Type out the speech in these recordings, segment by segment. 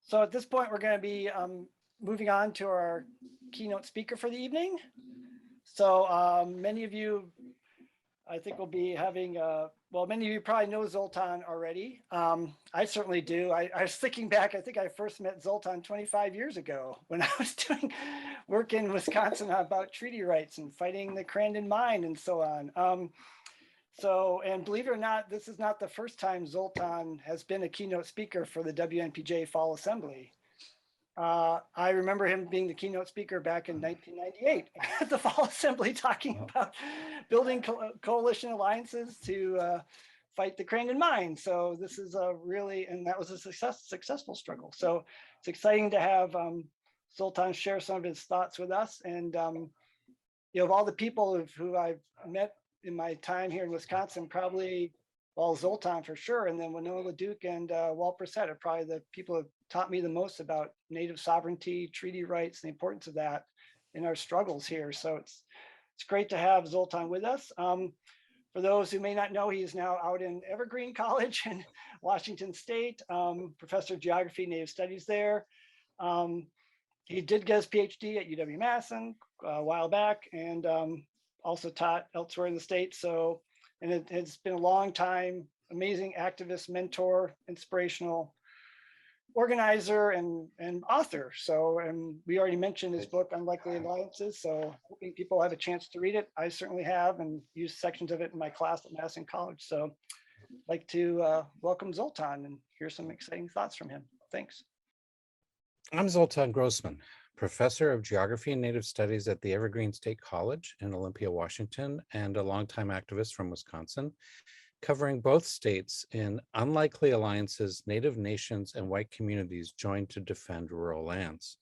So at this point, we're going to be moving on to our keynote speaker for the evening. So many of you, I think, will be having, well, many of you probably know Zoltán already. I certainly do. I was thinking back, I think I first met Zoltán 25 years ago when I was doing work in Wisconsin about treaty rights and fighting the Crandon mine and so on. And believe it or not, this is not the first time Zoltán has been a keynote speaker for the WNPJ Fall Assembly. I remember him being the keynote speaker back in 1998 at the Fall Assembly, talking about building coalition alliances to fight the Crandon mine. So this is a really, and that was a successful struggle. So it's exciting to have Zoltán share some of his thoughts with us. And of all the people who I've met in my time here in Wisconsin, probably, well, Zoltán for sure, and then Winona LaDuke and Walt Brissett are probably the people who have taught me the most about Native sovereignty, treaty rights, the importance of that in our struggles here. So it's great to have Zoltán with us. For those who may not know, he is now out in Evergreen College in Washington State, professor of geography, Native studies there. He did get his PhD at UW-Madison a while back, and also taught elsewhere in the state. So, and it has been a long time, amazing activist, mentor, inspirational organizer, and author. So, and we already mentioned his book, Unlikely Alliances. So hoping people have a chance to read it. I certainly have, and used sections of it in my class at Madison College. So I'd like to welcome Zoltán and hear some exciting thoughts from him. Thanks. I'm Zoltán Grossman, professor of geography and native studies at the Evergreen State College in Olympia, Washington, and a longtime activist from Wisconsin, covering both states in Unlikely Alliances, Native Nations, and White Communities Joined to Defend Rural Lands.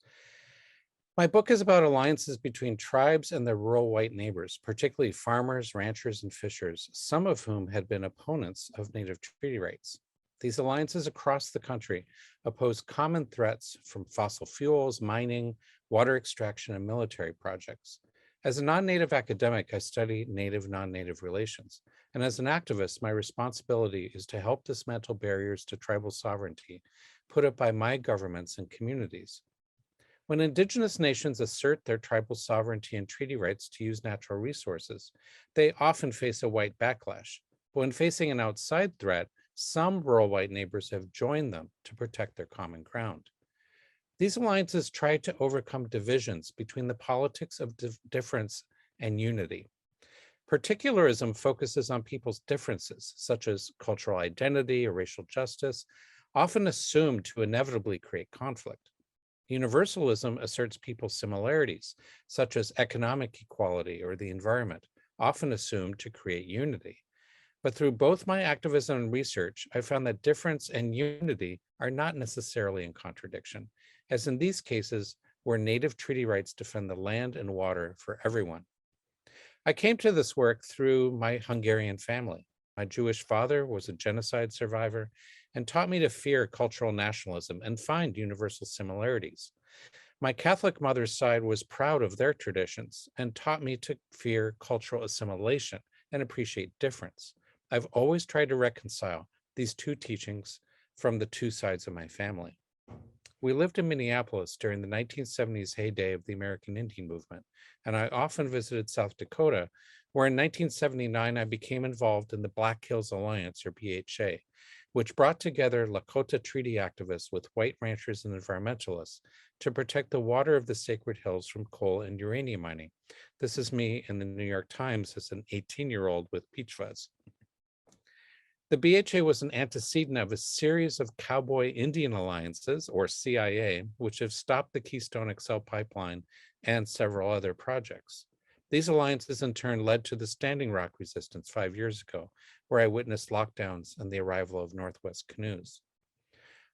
My book is about alliances between tribes and their rural white neighbors, particularly farmers, ranchers, and fishers, some of whom had been opponents of Native treaty rights. These alliances across the country oppose common threats from fossil fuels, mining, water extraction, and military projects. As a non-Native academic, I study Native, non-Native relations. And as an activist, my responsibility is to help dismantle barriers to tribal sovereignty put up by my governments and communities. When Indigenous nations assert their tribal sovereignty and treaty rights to use natural resources, they often face a white backlash. But when facing an outside threat, some rural white neighbors have joined them to protect their common ground. These alliances try to overcome divisions between the politics of difference and unity. Particularism focuses on people's differences, such as cultural identity or racial justice, often assumed to inevitably create conflict. Universalism asserts people's similarities, such as economic equality or the environment, often assumed to create unity. But through both my activism and research, I found that difference and unity are not necessarily in contradiction, as in these cases where Native treaty rights defend the land and water for everyone. I came to this work through my Hungarian family. My Jewish father was a genocide survivor and taught me to fear cultural nationalism and find universal similarities. My Catholic mother's side was proud of their traditions and taught me to fear cultural assimilation and appreciate difference. I've always tried to reconcile these two teachings from the two sides of my family. We lived in Minneapolis during the 1970s heyday of the American Indian movement, and I often visited South Dakota, where in 1979 I became involved in the Black Hills Alliance, or BHA, which brought together Lakota treaty activists with white ranchers and environmentalists to protect the water of the sacred hills from coal and uranium mining. This is me in the New York Times as an 18-year-old with peach fuzz. The BHA was an antecedent of a series of cowboy Indian alliances, or CIA, which have stopped the Keystone XL pipeline and several other projects. These alliances in turn led to the Standing Rock resistance 5 years ago, where I witnessed lockdowns and the arrival of Northwest canoes.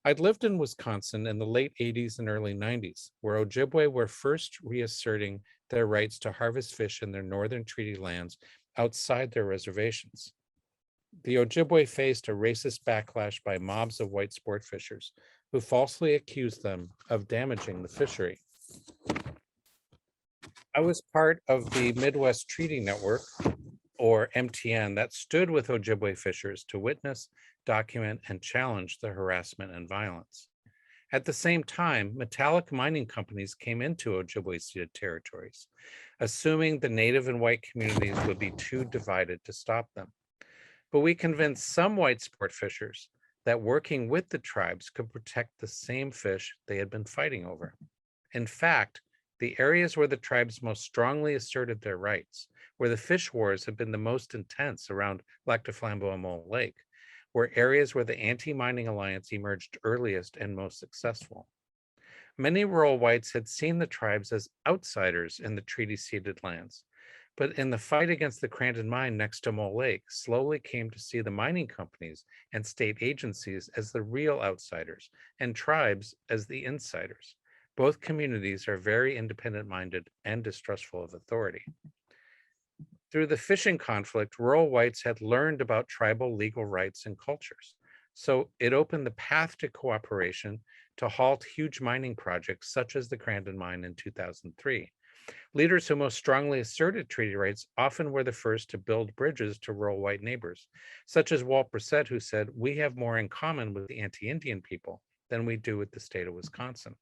I'd lived in Wisconsin in the late 80s and early 90s, where Ojibwe were first reasserting their rights to harvest fish in their northern treaty lands outside their reservations. The Ojibwe faced a racist backlash by mobs of white sport fishers who falsely accused them of damaging the fishery. I was part of the Midwest Treaty Network, or MTN, that stood with Ojibwe fishers to witness, document, and challenge the harassment and violence. At the same time, metallic mining companies came into Ojibwe ceded territories, assuming the native and white communities would be too divided to stop them. But we convinced some white sport fishers that working with the tribes could protect the same fish they had been fighting over. In fact, the areas where the tribes most strongly asserted their rights, where the fish wars had been the most intense around Lac du Flambeau and Mole Lake, were areas where the anti-mining alliance emerged earliest and most successful. Many rural whites had seen the tribes as outsiders in the treaty ceded lands, but in the fight against the Crandon mine next to Mole Lake, slowly came to see the mining companies and state agencies as the real outsiders and tribes as the insiders. Both communities are very independent-minded and distrustful of authority. Through the fishing conflict, rural whites had learned about tribal legal rights and cultures. So it opened the path to cooperation to halt huge mining projects such as the Crandon mine in 2003. Leaders who most strongly asserted treaty rights often were the first to build bridges to rural white neighbors, such as Walt Brissett, who said, "We have more in common with the anti-Indian people than we do with the state of Wisconsin."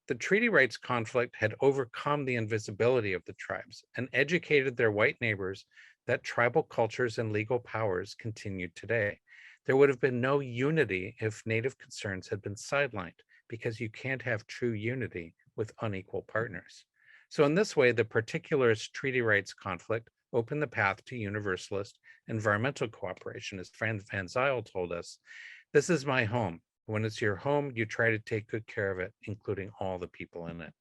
The treaty rights conflict had overcome the invisibility of the tribes and educated their white neighbors that tribal cultures and legal powers continued today. There would have been no unity if Native concerns had been sidelined, because you can't have true unity with unequal partners. So in this way, the particularist treaty rights conflict opened the path to universalist environmental cooperation. As Fran Van Zyl told us, "This is my home. When it's your home, you try to take good care of it, including all the people in it."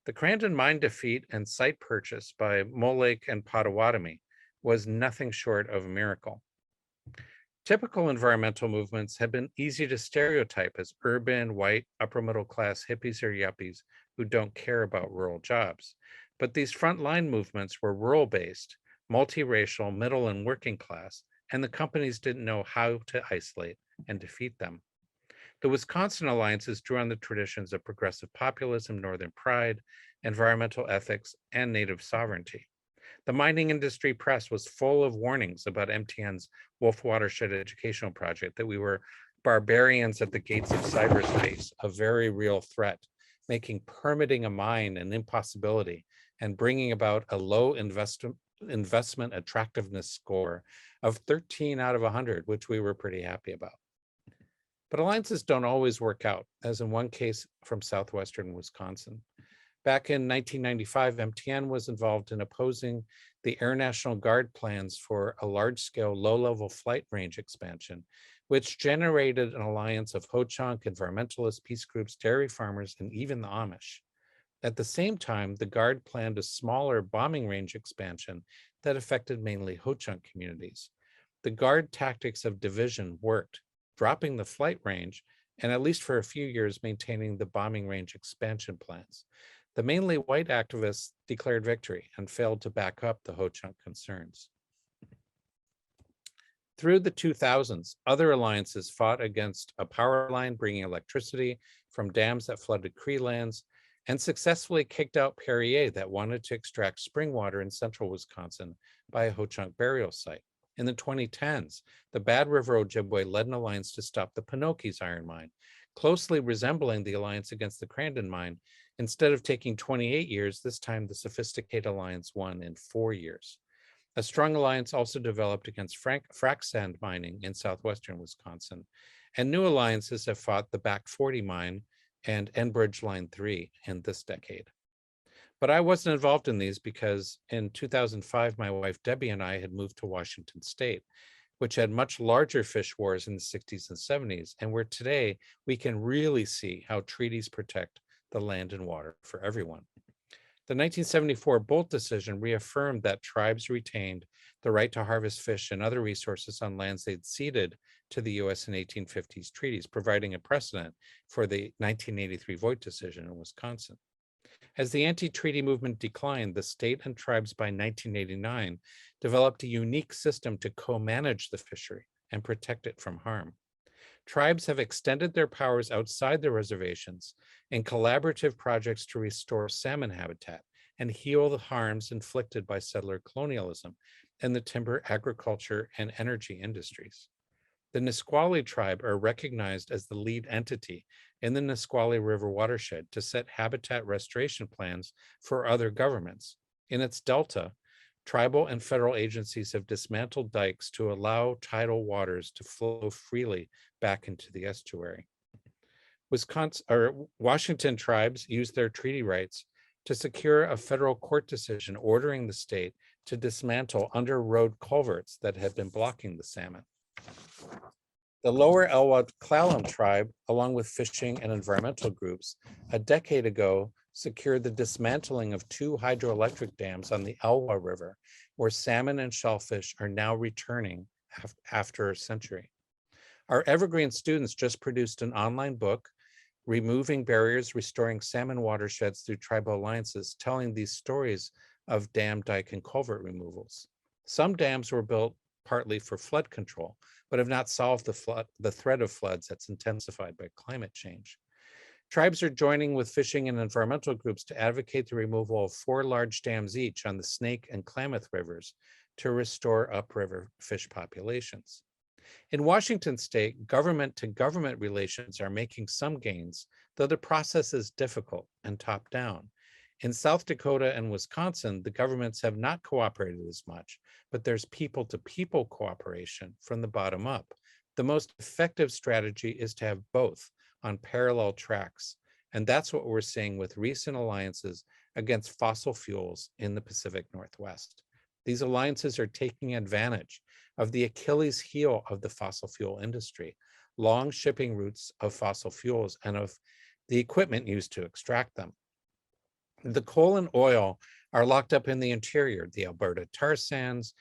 The Crandon mine defeat and site purchase by Mole Lake and Potawatomi was nothing short of a miracle. Typical environmental movements have been easy to stereotype as urban, white, upper middle class hippies or yuppies who don't care about rural jobs. But these frontline movements were rural based, multiracial, middle and working class, and the companies didn't know how to isolate and defeat them. The Wisconsin alliances drew on the traditions of progressive populism, Northern pride, environmental ethics, and Native sovereignty. The mining industry press was full of warnings about MTN's Wolf Watershed Educational Project, that we were barbarians at the gates of cyberspace, a very real threat, making permitting a mine an impossibility and bringing about a low investment attractiveness score of 13 out of 100, which we were pretty happy about. But alliances don't always work out, as in one case from southwestern Wisconsin. Back in 1995, MTN was involved in opposing the Air National Guard plans for a large-scale, low-level flight range expansion, which generated an alliance of Ho-Chunk, environmentalists, peace groups, dairy farmers, and even the Amish. At the same time, the Guard planned a smaller bombing range expansion that affected mainly Ho-Chunk communities. The Guard tactics of division worked, dropping the flight range, and at least for a few years, maintaining the bombing range expansion plans. The mainly white activists declared victory and failed to back up the Ho-Chunk concerns. Through the 2000s, other alliances fought against a power line bringing electricity from dams that flooded Cree lands, and successfully kicked out Perrier that wanted to extract spring water in central Wisconsin by a Ho-Chunk burial site. In the 2010s, the Bad River Ojibwe led an alliance to stop the Pinocchio's iron mine, closely resembling the alliance against the Crandon mine. Instead of taking 28 years, this time the Sophisticated Alliance won in 4 years. A strong alliance also developed against frac sand mining in southwestern Wisconsin, and new alliances have fought the Back 40 mine and Enbridge Line 3 in this decade. But I wasn't involved in these because in 2005, my wife Debbie and I had moved to Washington State, which had much larger fish wars in the 60s and 70s, and where today we can really see how treaties protect the land and water for everyone. The 1974 Bolt decision reaffirmed that tribes retained the right to harvest fish and other resources on lands they'd ceded to the US in 1850s treaties, providing a precedent for the 1983 Voigt decision in Wisconsin. As the anti-treaty movement declined, the state and tribes by 1989 developed a unique system to co-manage the fishery and protect it from harm. Tribes have extended their powers outside their reservations in collaborative projects to restore salmon habitat and heal the harms inflicted by settler colonialism in the timber, agriculture, and energy industries. The Nisqually tribe are recognized as the lead entity in the Nisqually River watershed to set habitat restoration plans for other governments. In its delta, tribal and federal agencies have dismantled dikes to allow tidal waters to flow freely back into the estuary. Washington tribes used their treaty rights to secure a federal court decision ordering the state to dismantle under-road culverts that had been blocking the salmon. The Lower Elwha Clallam tribe, along with fishing and environmental groups, a decade ago secured the dismantling of 2 hydroelectric dams on the Elwha River, where salmon and shellfish are now returning after a century. Our Evergreen students just produced an online book, Removing Barriers, Restoring Salmon Watersheds Through Tribal Alliances, telling these stories of dam, dike, and culvert removals. Some dams were built partly for flood control, but have not solved the threat of floods that's intensified by climate change. Tribes are joining with fishing and environmental groups to advocate the removal of 4 large dams each on the Snake and Klamath rivers to restore upriver fish populations. In Washington state, government-to-government relations are making some gains, though the process is difficult and top-down. In South Dakota and Wisconsin, the governments have not cooperated as much, but there's people-to-people cooperation from the bottom up. The most effective strategy is to have both on parallel tracks, and that's what we're seeing with recent alliances against fossil fuels in the Pacific Northwest. These alliances are taking advantage of the Achilles heel of the fossil fuel industry, long shipping routes of fossil fuels and of the equipment used to extract them. The coal and oil are locked up in the interior, the Alberta tar sands,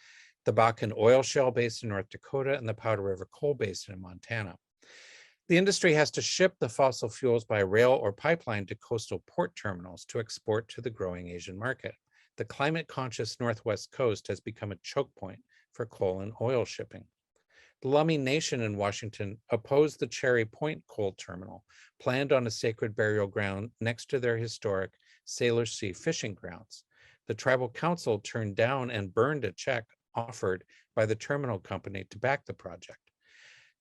the Bakken oil shale basin in North Dakota, and the Powder River coal basin in Montana. The industry has to ship the fossil fuels by rail or pipeline to coastal port terminals to export to the growing Asian market. The climate-conscious Northwest coast has become a choke point for coal and oil shipping. The Lummi Nation in Washington opposed the Cherry Point coal terminal, planned on a sacred burial ground next to their historic Sailor Sea fishing grounds. The tribal council turned down and burned a check offered by the terminal company to back the project.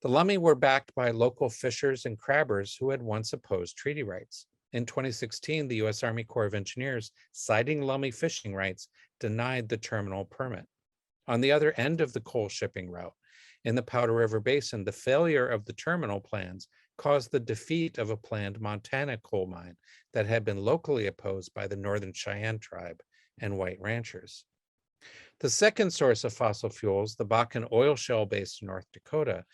The Lummi were backed by local fishers and crabbers who had once opposed treaty rights. In 2016, the U.S. Army Corps of Engineers, citing Lummi fishing rights, denied the terminal permit. On the other end of the coal shipping route, in the Powder River Basin, the failure of the terminal plans caused the defeat of a planned Montana coal mine that had been locally opposed by the Northern Cheyenne tribe and white ranchers. The second source of fossil fuels, the Bakken oil shale basin in North Dakota,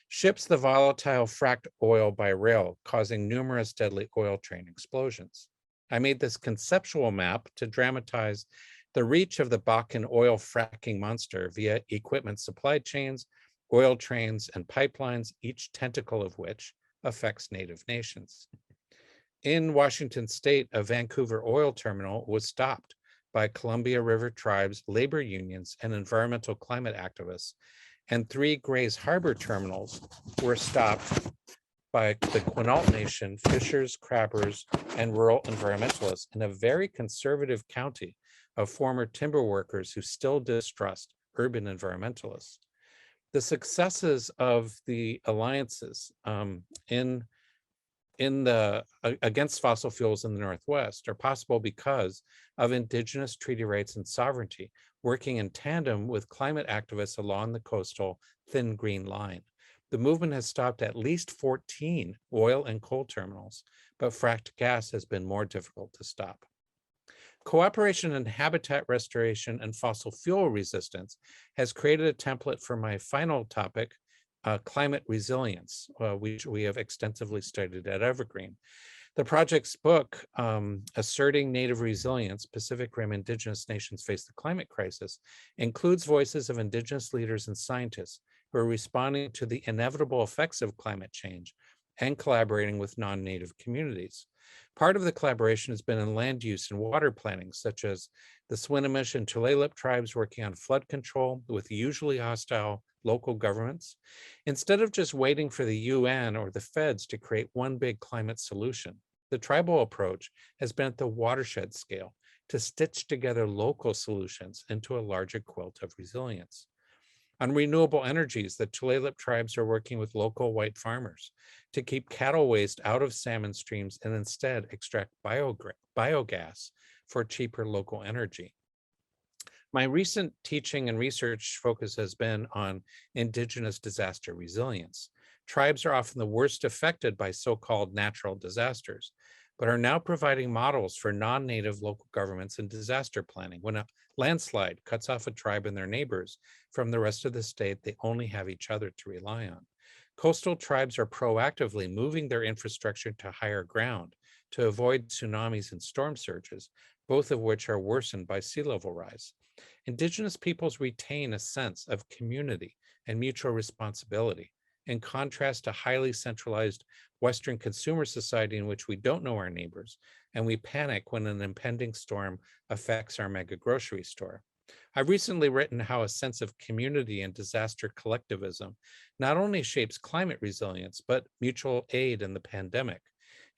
ships the volatile fracked oil by rail, causing numerous deadly oil train explosions. I made this conceptual map to dramatize the reach of the Bakken oil fracking monster via equipment supply chains, oil trains, and pipelines, each tentacle of which affects Native nations. In Washington state, a Vancouver oil terminal was stopped by Columbia River tribes, labor unions, and environmental climate activists, and 3 Grays Harbor terminals were stopped by the Quinault Nation, fishers, crabbers, and rural environmentalists in a very conservative county of former timber workers who still distrust urban environmentalists. The successes of the alliances against fossil fuels in the Northwest are possible because of Indigenous treaty rights and sovereignty, working in tandem with climate activists along the coastal thin green line. The movement has stopped at least 14 oil and coal terminals, but fracked gas has been more difficult to stop. Cooperation in habitat restoration and fossil fuel resistance has created a template for my final topic, climate resilience, which we have extensively studied at Evergreen. The project's book, Asserting Native Resilience, Pacific Rim Indigenous Nations Face the Climate Crisis, includes voices of Indigenous leaders and scientists who are responding to the inevitable effects of climate change and collaborating with non-native communities. Part of the collaboration has been in land use and water planning, such as the Swinomish and Tulalip tribes working on flood control with usually hostile local governments. Instead of just waiting for the UN or the feds to create one big climate solution, the tribal approach has been at the watershed scale to stitch together local solutions into a larger quilt of resilience. On renewable energies, the Tulalip tribes are working with local white farmers to keep cattle waste out of salmon streams and instead extract biogas for cheaper local energy. My recent teaching and research focus has been on indigenous disaster resilience. Tribes are often the worst affected by so-called natural disasters, but are now providing models for non-native local governments and disaster planning. When a landslide cuts off a tribe and their neighbors from the rest of the state, they only have each other to rely on. Coastal tribes are proactively moving their infrastructure to higher ground to avoid tsunamis and storm surges, both of which are worsened by sea level rise. Indigenous peoples retain a sense of community and mutual responsibility, in contrast to highly centralized Western consumer society in which we don't know our neighbors and we panic when an impending storm affects our mega grocery store. I've recently written how a sense of community and disaster collectivism not only shapes climate resilience, but mutual aid in the pandemic,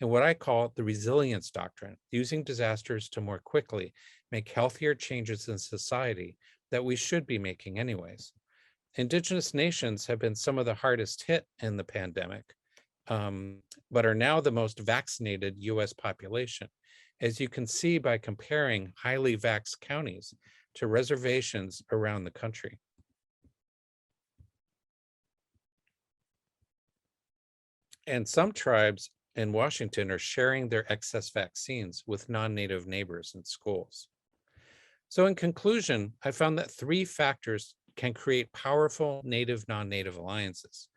and what I call the resilience doctrine, using disasters to more quickly make healthier changes in society that we should be making anyways. Indigenous nations have been some of the hardest hit in the pandemic, but are now the most vaccinated US population, as you can see by comparing highly vaxxed counties to reservations around the country. And some tribes in Washington are sharing their excess vaccines with non-native neighbors in schools. So in conclusion, I found that three factors can create powerful native, non-native alliances.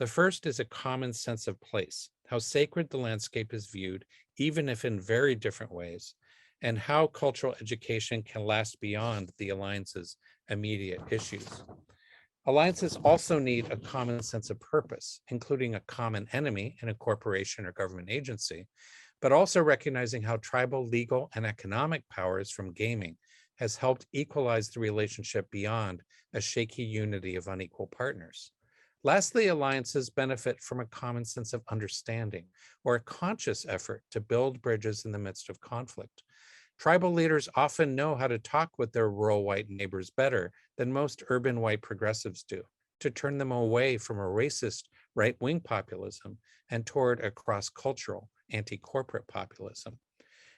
The first is a common sense of place, how sacred the landscape is viewed, even if in very different ways, and how cultural education can last beyond the alliance's immediate issues. Alliances also need a common sense of purpose, including a common enemy in a corporation or government agency, but also recognizing how tribal legal and economic powers from gaming has helped equalize the relationship beyond a shaky unity of unequal partners. Lastly, alliances benefit from a common sense of understanding or a conscious effort to build bridges in the midst of conflict. Tribal leaders often know how to talk with their rural white neighbors better than most urban white progressives do, to turn them away from a racist right-wing populism and toward a cross-cultural anti-corporate populism.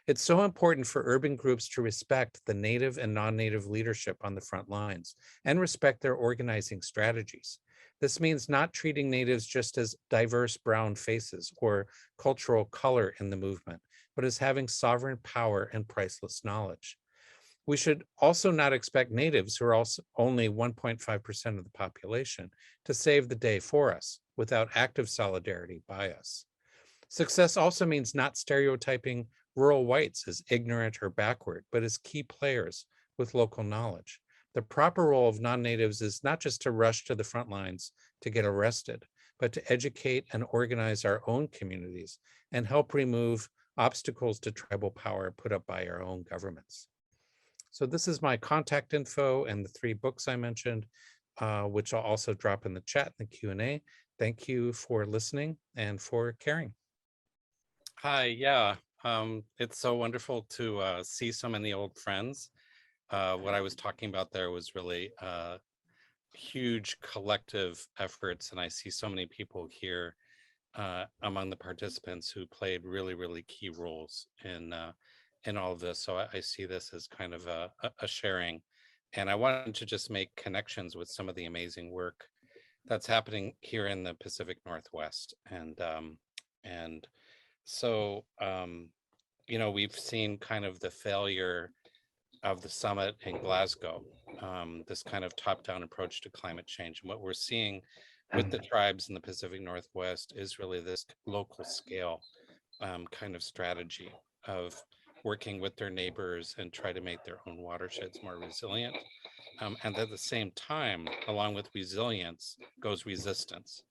It's so important for urban groups to respect the native and non-native leadership on the front lines and respect their organizing strategies. This means not treating natives just as diverse brown faces or cultural color in the movement, but as having sovereign power and priceless knowledge. We should also not expect natives, who are also only 1.5% of the population, to save the day for us without active solidarity by us. Success also means not stereotyping rural whites as ignorant or backward, but as key players with local knowledge. The proper role of non-natives is not just to rush to the front lines to get arrested, but to educate and organize our own communities and help remove obstacles to tribal power put up by our own governments. So this is my contact info and the three books I mentioned, which I'll also drop in the chat in the Q&A. Thank you for listening and for caring. Hi, yeah, it's so wonderful to see so many old friends. What I was talking about there was really huge collective efforts, and I see so many people here among the participants who played really, really key roles in all of this. So I see this as kind of a sharing, and I wanted to just make connections with some of the amazing work that's happening here in the Pacific Northwest, and so you know, we've seen kind of the failure of the summit in Glasgow, this kind of top-down approach to climate change. And what we're seeing with the tribes in the Pacific Northwest is really this local scale kind of strategy of working with their neighbors and try to make their own watersheds more resilient. And at the same time, along with resilience goes resistance,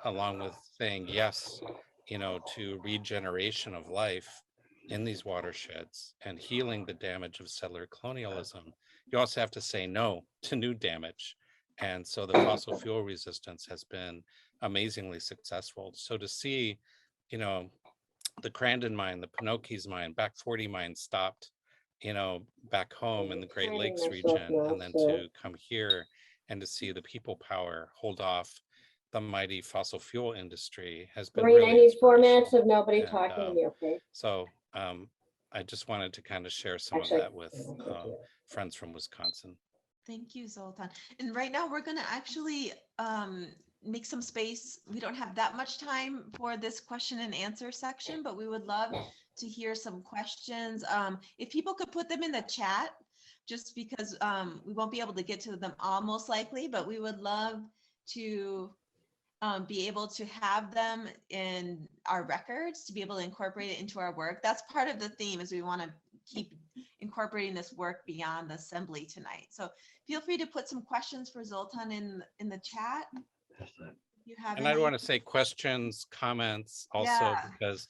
along with saying yes, you know, to regeneration of life in these watersheds and healing the damage of settler colonialism. You also have to say no to new damage. And so the fossil fuel resistance has been amazingly successful. So to see, you know, the Crandon mine, the Pinocchio's mine, Back 40 mine stopped, you know, back home in the Great Lakes region, and then to come here and to see the people power hold off the mighty fossil fuel industry has been Maureen, I really need 4 minutes inspirational. of nobody And talking to me, okay? so I just wanted to kind of share some Actually, of that with friends from Wisconsin. Thank you, Zoltán. And right now we're going to actually make some space. We don't have that much time for this question and answer section, but we would love to hear some questions. If people could put them in the chat, just because we won't be able to get to them all most likely, but we would love to be able to have them in our records, to be able to incorporate it into our work. That's part of the theme, is we want to keep incorporating this work beyond the assembly tonight. So feel free to put some questions for Zoltán in the chat. If you have And any. I want to say questions, comments also, Yeah. because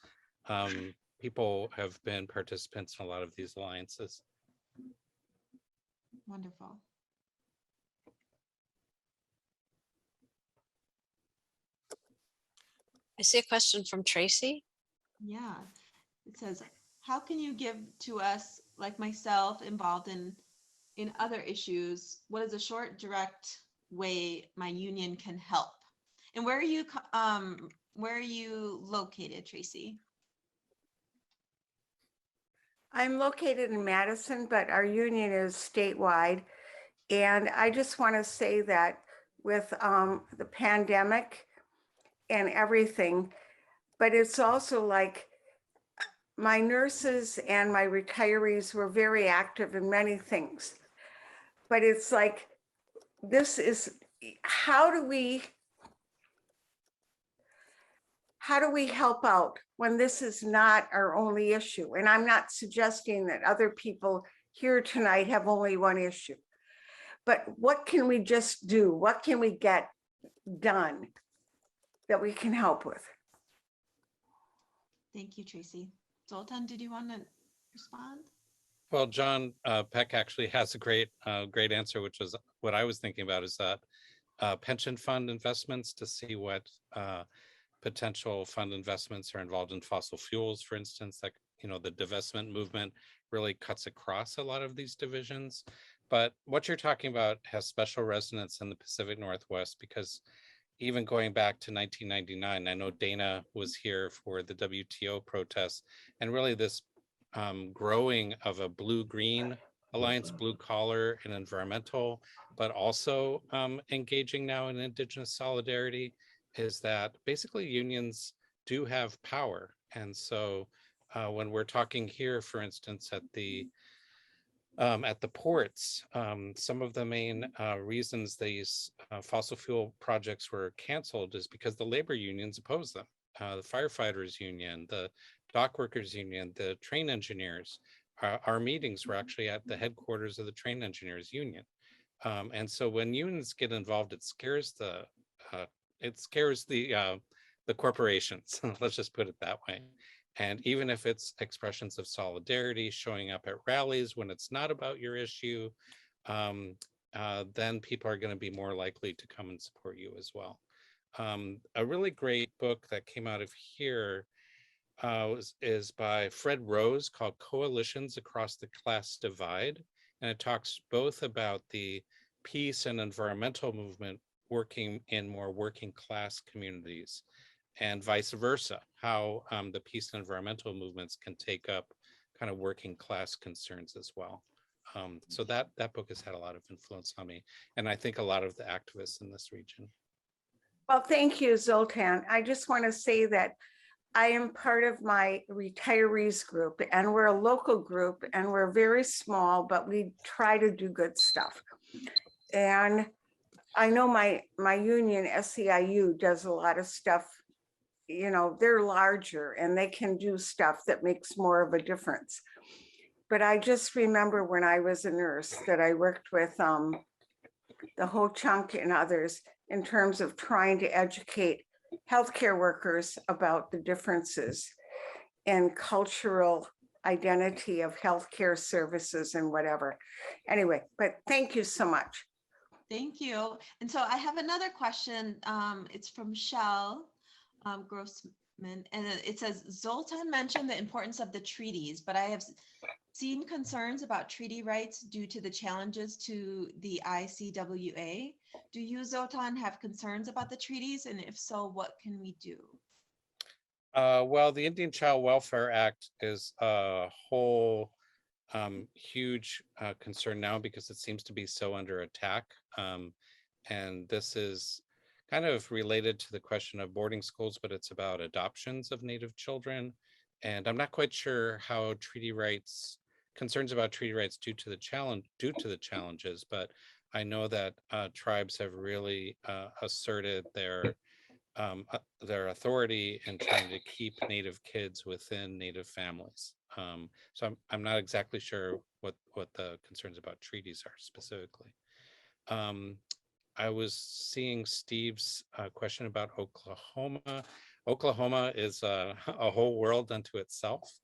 people have been participants in a lot of these alliances. Wonderful. I see a question from Tracy. Yeah. It says, how can you give to us, like myself, involved in other issues, what is a short, direct way my union can help? And where are you located, Tracy? I'm located in Madison, but our union is statewide. And I just want to say that with the pandemic and everything, but it's also like my nurses and my retirees were very active in many things. But it's like, this is, how do we help out when this is not our only issue? And I'm not suggesting that other people here tonight have only one issue, but what can we just do? What can we get done that we can help with? Thank you, Tracy. Zoltán, did you want to respond? Well, John Peck actually has a great answer, which is what I was thinking about, is that pension fund investments, to see what potential fund investments are involved in fossil fuels, for instance. Like, the divestment movement really cuts across a lot of these divisions. But what you're talking about has special resonance in the Pacific Northwest, because even going back to 1999, I know Dana was here for the WTO protests, and really this growing of a blue-green alliance, blue collar and environmental, but also engaging now in Indigenous solidarity, is that basically unions do have power. And so when we're talking here, for instance, at the ports, some of the main reasons these fossil fuel projects were canceled is because the labor unions oppose them. The firefighters union, the dock workers union, the train engineers. Our meetings were actually at the headquarters of the train engineers union. And so when unions get involved, it scares the corporations. Let's just put it that way. And even if it's expressions of solidarity, showing up at rallies when it's not about your issue, then people are going to be more likely to come and support you as well. A really great book that came out of here is by Fred Rose, called Coalitions Across the Class Divide. And it talks both about the peace and environmental movement working in more working class communities, and vice versa, how the peace and environmental movements can take up kind of working class concerns as well. So that book has had a lot of influence on me, and I think a lot of the activists in this region. Well, thank you, Zoltán. I just want to say that I am part of my retirees group, and we're a local group, and we're very small, but we try to do good stuff. And I know my union, SEIU, does a lot of stuff. They're larger and they can do stuff that makes more of a difference. But I just remember when I was a nurse that I worked with the Ho Chunk and others in terms of trying to educate healthcare workers about the differences in cultural identity of healthcare services and whatever. Anyway, but thank you so much. Thank you. And so I have another question. It's from Shell Grossman, and it says, Zoltán mentioned the importance of the treaties, but I have seen concerns about treaty rights due to the challenges to the ICWA. Do you, Zoltan, have concerns about the treaties? And if so, what can we do? Well, the Indian Child Welfare Act is a whole huge concern now because it seems to be so under attack. And this is kind of related to the question of boarding schools, but it's about adoptions of Native children. And I'm not quite sure how treaty rights, concerns about treaty rights due to the challenges, but I know that tribes have really asserted their authority in trying to keep Native kids within Native families. So I'm not exactly sure what the concerns about treaties are specifically. I was seeing Steve's question about Oklahoma. Oklahoma is a whole world unto itself.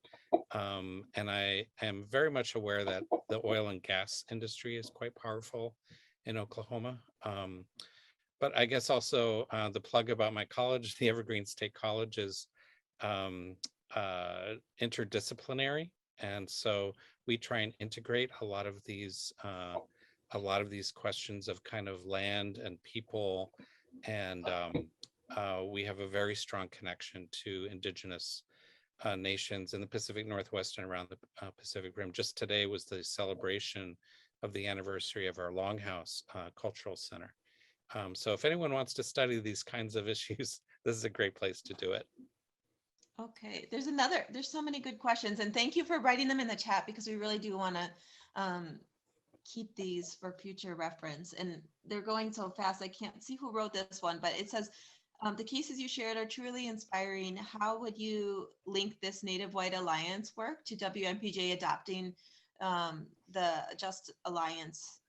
And I am very much aware that the oil and gas industry is quite powerful in Oklahoma. But I guess also the plug about my college, the Evergreen State College, is interdisciplinary. And so we try and integrate a lot of these questions of kind of land and people. And we have a very strong connection to indigenous nations in the Pacific Northwest and around the Pacific Rim. Just today was the celebration of the anniversary of our Longhouse Cultural Center. So if anyone wants to study these kinds of issues, this is a great place to do it. Okay, there's so many good questions, and thank you for writing them in the chat because we really do want to keep these for future reference. And they're going so fast, I can't see who wrote this one, but it says, the cases you shared are truly inspiring. How would you link this Native White Alliance work to WMPJ adopting the Just Alliance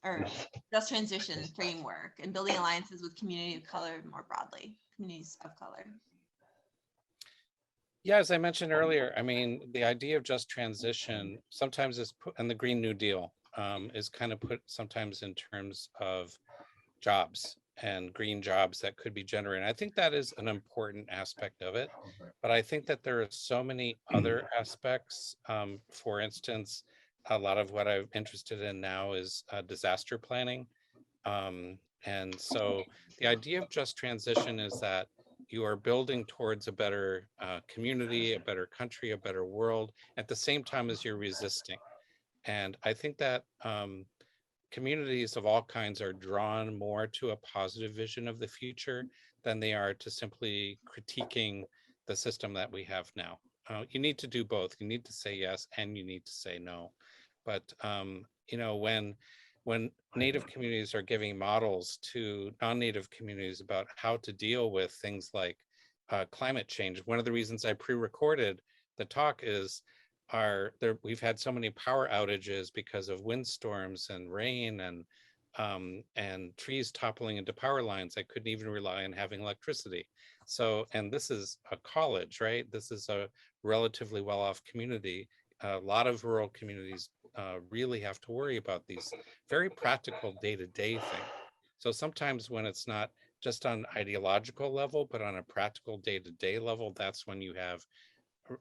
or Just Transition framework and building alliances with community of color more broadly, communities of color? Yeah, as I mentioned earlier, I mean, the idea of just transition sometimes is put, and the Green New Deal is kind of put sometimes in terms of jobs and green jobs that could be generated. I think that is an important aspect of it, but I think that there are so many other aspects. For instance, a lot of what I'm interested in now is disaster planning. And so the idea of just transition is that you are building towards a better community, a better country, a better world, at the same time as you're resisting. And I think that communities of all kinds are drawn more to a positive vision of the future than they are to simply critiquing the system that we have now. You need to do both. You need to say yes and you need to say no. But you know, when Native communities are giving models to non-Native communities about how to deal with things like climate change, one of the reasons I pre-recorded the talk is we've had so many power outages because of windstorms and rain and trees toppling into power lines. I couldn't even rely on having electricity. So, and this is a college, right? This is a relatively well-off community. A lot of rural communities really have to worry about these very practical day-to-day things. So sometimes when it's not just on ideological level, but on a practical day-to-day level, that's when you have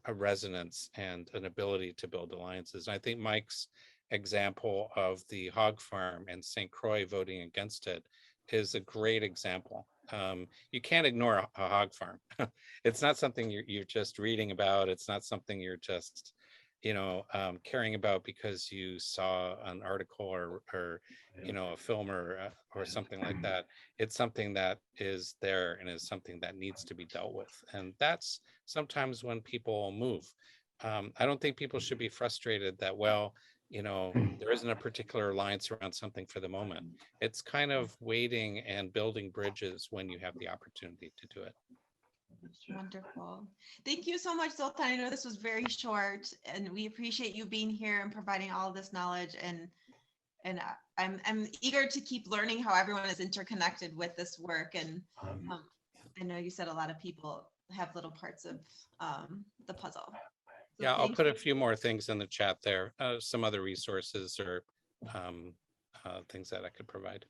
a resonance and an ability to build alliances. And I think Mike's example of the hog farm and St. Croix voting against it is a great example. You can't ignore a hog farm. It's not something you're just reading about. It's not something you're just, you know, caring about because you saw an article or you know, a film or something like that. It's something that is there and is something that needs to be dealt with. And that's sometimes when people move. I don't think people should be frustrated that, well, you know, there isn't a particular alliance around something for the moment. It's kind of waiting and building bridges when you have the opportunity to do it. Wonderful. Thank you so much, Zoltan. I know this was very short, and we appreciate you being here and providing all of this knowledge. And I'm eager to keep learning how everyone is interconnected with this work. And I know you said a lot of people have little parts of the puzzle. So yeah, I'll put a few more things in the chat there, some other resources or things that I could provide.